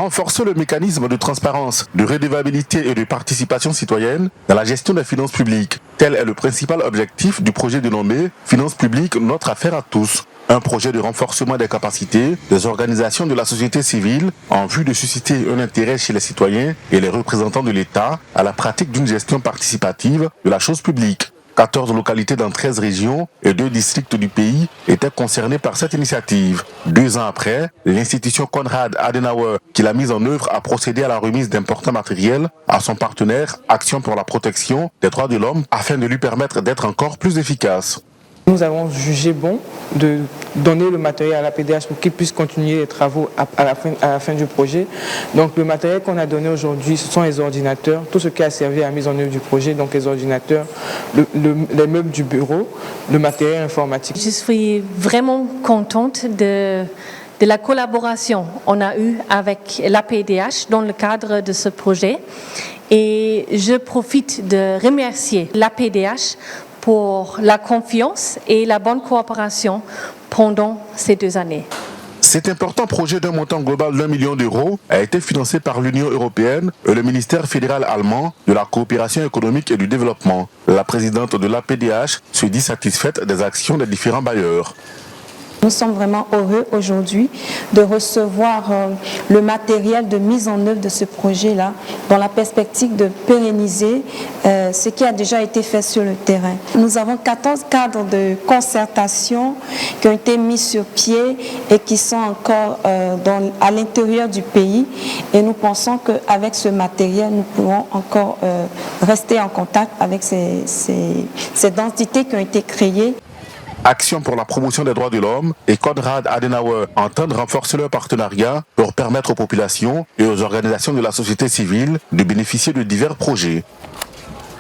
renforcer le mécanisme de transparence, de redevabilité et de participation citoyenne dans la gestion des finances publiques. Tel est le principal objectif du projet dénommé « Finances publiques, notre affaire à tous ». Un projet de renforcement des capacités des organisations de la société civile en vue de susciter un intérêt chez les citoyens et les représentants de l'État à la pratique d'une gestion participative de la chose publique. 14 localités dans 13 régions et 2 districts du pays étaient concernés par cette initiative. 2 ans après, l'institution Konrad Adenauer, qui l'a mise en œuvre, a procédé à la remise d'importants matériels à son partenaire Action pour la protection des droits de l'homme afin de lui permettre d'être encore plus efficace. Nous avons jugé bon de donner le matériel à la PDH pour qu'ils puissent continuer les travaux à la fin du projet. Donc le matériel qu'on a donné aujourd'hui, ce sont les ordinateurs, tout ce qui a servi à la mise en œuvre du projet, donc les ordinateurs, les meubles du bureau, le matériel informatique. Je suis vraiment contente de la collaboration qu'on a eue avec la PDH dans le cadre de ce projet. Et je profite de remercier la PDH pour la confiance et la bonne coopération pendant ces 2 années. Cet important projet d'un montant global d'1 million d'euros a été financé par l'Union européenne et le ministère fédéral allemand de la coopération économique et du développement. La présidente de l'APDH se dit satisfaite des actions des différents bailleurs. Nous sommes vraiment heureux aujourd'hui de recevoir le matériel de mise en œuvre de ce projet-là dans la perspective de pérenniser ce qui a déjà été fait sur le terrain. Nous avons 14 cadres de concertation qui ont été mis sur pied et qui sont encore à l'intérieur du pays. Et nous pensons qu'avec ce matériel, nous pourrons encore rester en contact avec ces entités qui ont été créées. Action pour la promotion des droits de l'homme et Konrad Adenauer entendent renforcer leur partenariat pour permettre aux populations et aux organisations de la société civile de bénéficier de divers projets.